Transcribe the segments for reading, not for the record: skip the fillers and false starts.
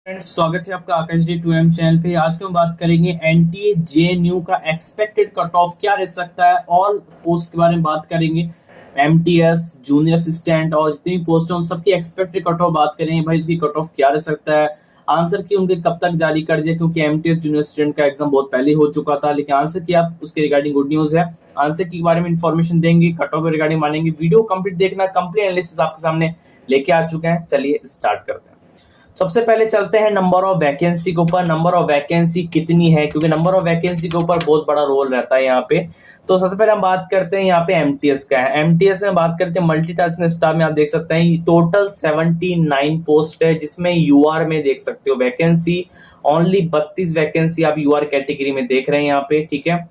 Friends, स्वागत है आपका आकाश जी 2M चैनल पे। आज हम बात करेंगे एनटीए जेएनयू का एक्सपेक्टेड कट ऑफ क्या रह सकता है। ऑल पोस्ट के बारे में बात करेंगे। एमटीएस, जूनियर असिस्टेंट और जितनी भी पोस्ट है उन सबकी एक्सपेक्टेड कट ऑफ बात करेंगे। भाई इसकी कट ऑफ क्या रह सकता है, आंसर की उनके कब तक जारी कर दिया, क्योंकि एमटीएस जूनियर असिस्टेंट का एग्जाम बहुत पहले हो चुका था, लेकिन आंसर की आप उसके रिगार्डिंग गुड न्यूज है। आंसर के बारे में इन्फॉर्मेशन देंगे, कट ऑफ के रिगार्डिंग मानेंगे। वीडियो कंप्लीट देखना, कंप्लीट एनालिसिस आपके सामने लेके आ चुके हैं। चलिए स्टार्ट करते हैं। सबसे पहले चलते हैं नंबर ऑफ वैकेंसी के ऊपर। नंबर ऑफ वैकेंसी कितनी है, क्योंकि नंबर ऑफ वैकेंसी के ऊपर बहुत बड़ा रोल रहता है यहाँ पे। तो सबसे पहले हम बात करते हैं यहाँ पे एमटीएस का है। एमटीएस में बात करते हैं मल्टीटास्किंग स्टाफ में। आप देख सकते हैं टोटल 79 पोस्ट है, जिसमें यूआर में देख सकते हो वैकेंसी ओनली 32 वैकेंसी आप यूआर कैटेगरी में देख रहे हैं यहाँ पे, ठीक है।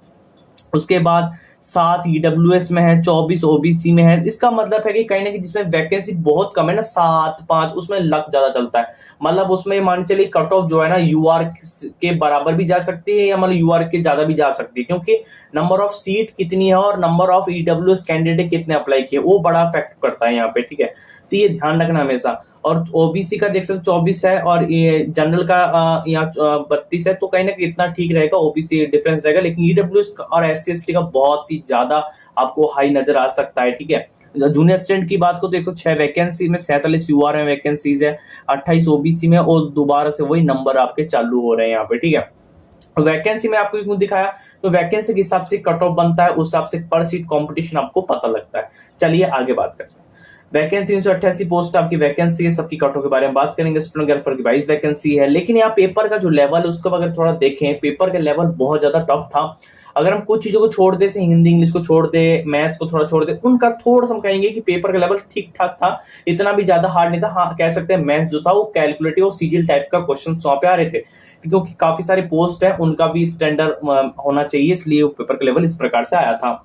उसके बाद 7 ईडब्ल्यूएस में है, 24 ओबीसी में है। इसका मतलब है कि कहीं ना कहीं जिसमें वैकेंसी बहुत कम है ना, 7 5, उसमें लक ज्यादा चलता है। मतलब उसमें मान चलिए कट ऑफ जो है ना यूआर के बराबर भी जा सकती है, या मतलब यूआर के ज्यादा भी जा सकती है, क्योंकि नंबर ऑफ सीट कितनी है और नंबर ऑफ ईडब्ल्यूएस कैंडिडेट कितने अप्लाई किए वो बड़ा इफेक्ट करता है यहाँ पे, ठीक है। तो ये ध्यान रखना हमेशा। और ओबीसी का देख सकते 24 है और ये जनरल का यहाँ 32 है, तो कहीं ना कहीं इतना ठीक रहेगा, ओबीसी डिफरेंस रहेगा। लेकिन ईडब्ल्यूएस और एससी एसटी का बहुत ही ज्यादा आपको हाई नजर आ सकता है, ठीक है। जूनियर स्टूडेंट की बात को देखो, 6 वैकेंसी में 47 यूआर में वैकेंसीज है, 28 ओबीसी में, और दोबारा से वही नंबर आपके चालू हो रहे हैं यहाँ पे, ठीक है। वैकेंसी में आपको क्यों दिखाया, तो वैकेंसी के हिसाब से कट ऑफ बनता है, उस हिसाब से पर सीट कंपटीशन आपको पता लगता है। चलिए आगे बात करते हैं। वैकेंसी 388 पोस्ट आपकी वैकेंसी है। सबकी कट ऑफ के बारे में बात करेंगे। स्टेनोग्राफर की 22 वैकेंसी है। लेकिन यहाँ पेपर का जो लेवल है उसको अगर थोड़ा देखें, पेपर का लेवल बहुत ज्यादा टफ था। अगर हम कुछ चीजों को छोड़ दे, से हिंदी इंग्लिश को छोड़ दे, मैथ्स को थोड़ा छोड़ दे, उनका थोड़ा सा हम कहेंगे कि पेपर का लेवल ठीक ठाक था, इतना भी ज्यादा हार्ड नहीं था। हाँ कह सकते हैं मैथ्स जो था वो कैलकुलेटिव और सीजीएल टाइप का क्वेश्चन वहां पे आ रहे थे, क्योंकि काफी सारे पोस्ट है, उनका भी स्टैंडर्ड होना चाहिए, इसलिए पेपर का लेवल इस प्रकार से आया था।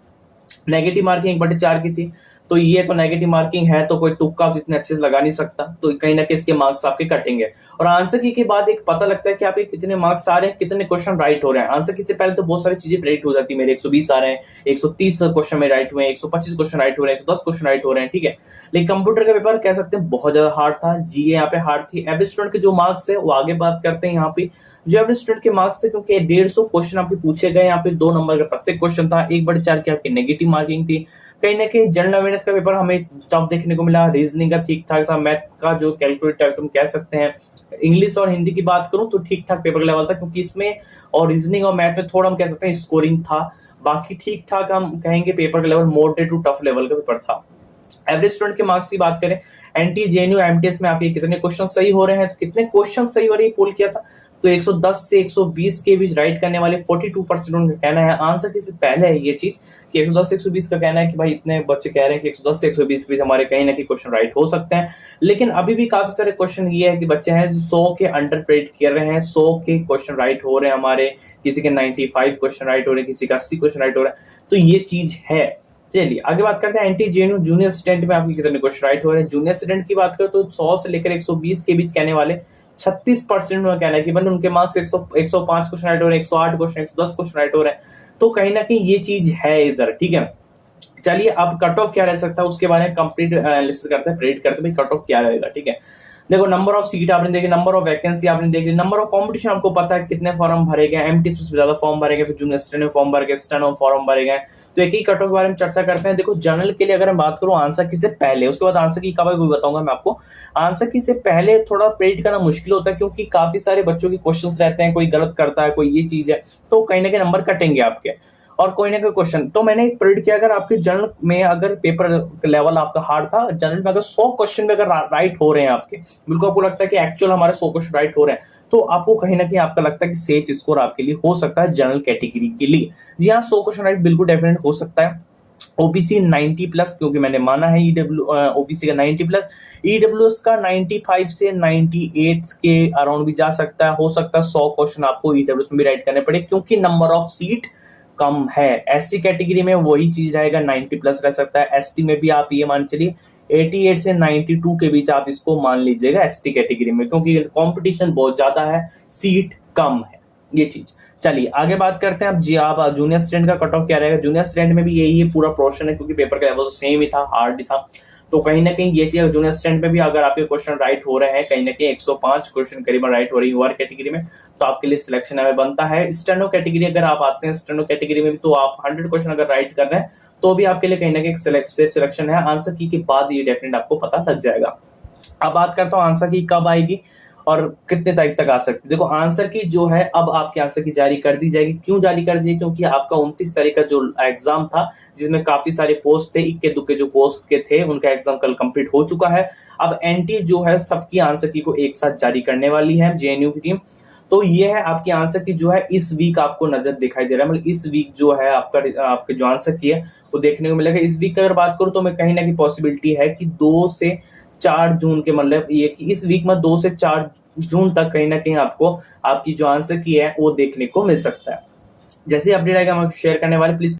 नेगेटिव मार्किंग 1/4 की थी, तो ये तो नेगेटिव मार्किंग है, तो कोई तुक्का तो इतने अच्छे से लगा नहीं सकता, तो कहीं ना कहीं इसके मार्क्स आपके कटेंगे। और आंसर की के बाद एक पता लगता है कि आपके कितने मार्क्स आ रहे हैं, कितने क्वेश्चन राइट हो रहे हैं। आंसर की से पहले तो बहुत सारी चीजें राइट हो जाती है। मेरे 120 आ रहे हैं, 130 क्वेश्चन में राइट हुए हैं, 125 क्वेश्चन राइट हो रहे हैं, 110 क्वेश्चन राइट हो रहे हैं, ठीक है। लेकिन कंप्यूटर का पेपर कह सकते हैं बहुत ज्यादा हार्ड था। जीए यहाँ पे हार्ड थी। एवरेज स्टूडेंट के जो मार्क्स है वो आगे बात करते हैं। यहाँ पे जो एवरेज स्टूडेंट के मार्क्स थे, क्योंकि 150 क्वेश्चन आपके पूछे गए, यहाँ पे 2 नंबर का प्रत्येक क्वेश्चन था, 1/4 की आपकी नेगेटिव मार्किंग थी। कहीं ना कहीं जनरल अवेयरनेस का पेपर हमें टफ देखने को मिला। रीजनिंग का ठीक ठाक सा, मैथ का जो कैलकुलेट टाइप तुम कह सकते हैं। इंग्लिश और हिंदी की बात करूं तो ठीक ठाक पेपर लेवल था, क्योंकि इसमें और रीजनिंग और मैथ में थोड़ा हम कह सकते हैं स्कोरिंग था। बाकी ठीक ठाक हम कहेंगे पेपर का level moderate to tough level का पेपर था। एवरेज स्टूडेंट के मार्क्स की बात करें, एनटी जेएनयू एमटीएस में आपके कितने क्वेश्चन सही हो रहे हैं, तो कितने क्वेश्चन सही हो रहे हैं पोल किया था, तो 110 से 120 के बीच राइट करने वाले 42% उनका कहना है। आंसर के से पहले है ये चीज कि 110 से 120 का कहना है कि भाई इतने बच्चे कह रहे हैं कि 110 से 120 के बीच हमारे कहीं ना कहीं क्वेश्चन राइट हो सकते हैं। लेकिन अभी भी काफी सारे क्वेश्चन ये है कि बच्चे हैं 100 के अंडर प्रेडिक्ट कर रहे हैं, 100 के क्वेश्चन राइट हो रहे हैं हमारे, किसी के 95 क्वेश्चन राइट हो रहे हैं, किसी का 80 क्वेश्चन राइट हो रहा है, तो ये चीज है। चलिए आगे बात करते हैं एंटी जेएनयू जूनियर स्टूडेंट में आपके कितने क्वेश्चन राइट हो रहे हैं। जूनियर स्टूडेंट की बात करें तो 100 से लेकर 120 के बीच कहने वाले 36% में कहना है कि मतलब उनके मार्क्स 105 क्वेश्चन राइट हो रहे हैं, 108 क्वेश्चन, 110 क्वेश्चन राइट हो रहे हैं, तो कहीं ना कहीं ये चीज है इधर, ठीक है। चलिए अब कट ऑफ क्या रह सकता है उसके बारे में कंप्लीट एनालिसिस करते हैं, प्रेडिक्ट करते हैं भाई कट ऑफ क्या रहेगा, ठीक है। देखो नंबर ऑफ सीट आपने देखी, नंबर ऑफ वैकेंसी आपने देख ली, नंबर ऑफ कंपटीशन आपको पता है कितने फॉर्म भरे गए, एमटीएस में ज्यादा फॉर्म भरे गए, फिर जूनियर स्टूडेंट में फॉर्म भरे गए, स्टेनो फॉर्म भरे गए, तो एक ही कट ऑफ के बारे में चर्चा करते हैं। देखो जनरल के लिए अगर मैं बात करूं आंसर की से पहले, उसके बाद आंसर की कब कोई बताऊंगा मैं आपको। आंसर की से पहले थोड़ा प्रेडिक्ट करना मुश्किल होता है, क्योंकि काफी सारे बच्चों के क्वेश्चंस रहते हैं, कोई गलत करता है, कोई ये चीज है, तो कहीं ना कहीं नंबर कटेंगे आपके। और कोई ना कोई क्वेश्चन तो मैंने एक प्रेडिक्ट किया, अगर आपके जनरल में अगर पेपर लेवल आपका हार्ड था, जनरल में अगर 100 क्वेश्चन में अगर राइट हो रहे हैं आपके, बिल्कुल आपको लगता है कि एक्चुअल हमारे 100 क्वेश्चन राइट हो रहे हैं, तो आपको कहीं ना कहीं आपका लगता है कि सेफ स्कोर आपके लिए हो सकता है जनरल कैटेगरी के लिए। जी हाँ, 100 क्वेश्चन राइट बिल्कुल डेफिनेट हो सकता है। ओबीसी 90 प्लस, क्योंकि मैंने माना है ईडब्ल्यू ओबीसी का 90 प्लस, ईडब्ल्यूएस का 95 से 98 के अराउंड भी जा सकता है। हो सकता है 100 क्वेश्चन आपको ईडब्ल्यूएस में भी राइट करने पड़े, क्योंकि नंबर ऑफ सीट कम है। एससी कैटेगरी में वही चीज रहेगा, 90 प्लस रह सकता है। एसटी में भी आप ये मान चलिए 88 से 92 के बीच आप इसको मान लीजिएगा एसटी कैटेगरी में, क्योंकि कंपटीशन बहुत ज्यादा है, सीट कम है, ये चीज। चलिए आगे बात करते हैं। अब जी आप जूनियर स्टूडेंट का कट ऑफ क्या रहेगा। जूनियर स्टूडेंट में भी यही है पूरा पोर्शन है, क्योंकि पेपर का लेवल तो सेम ही था, हार्ड ही था, तो कहीं ना कहीं ये चीज जूनियर असिस्टेंट में भी अगर आपके क्वेश्चन राइट हो रहे हैं, कहीं ना कहीं 105 क्वेश्चन करीबन राइट हो रही है ओआर कैटेगरी में, तो आपके लिए सिलेक्शन हमें बनता है। स्टेनो कैटेगरी अगर आप आते हैं स्टेनो कैटेगरी में भी, तो आप 100 क्वेश्चन अगर राइट कर रहे हैं तो भी आपके लिए कहीं ना कहीं सेफ सिलेक्शन है। आंसर की के बाद ये डेफिनेट आपको पता लग जाएगा। अब बात करता हूँ आंसर की कब आएगी और कितने तारीख तक आ सकती है। देखो आंसर की जो है अब आपके आंसर की जारी कर दी जाएगी। क्यों जारी कर दी? क्योंकि आपका 29 तारीख का जो एग्जाम था जिसमें काफी सारे पोस्ट थे, इक्के दुक्के जो पोस्ट के थे उनका एग्जाम कल कंप्लीट हो चुका है। अब एनटीए जो है सबकी आंसर की को एक साथ जारी करने वाली है जेएनयू की टीम। तो ये है आपकी आंसर की जो है इस वीक आपको नजर दिखाई दे रहा है, मतलब इस वीक जो है आपके जो आंसर की है वो देखने को मिलेगा। इस वीक की अगर बात करूं तो मैं कहीं ना कहीं पॉसिबिलिटी है कि 2 से 4 जून के, मतलब ये कि इस वीक में 2 से 4 जून तक कहीं ना कहीं आपको आपकी जो आंसर की है वो देखने को मिल सकता है। जैसे अपडेट आएगा हम शेयर करने वाले, प्लीज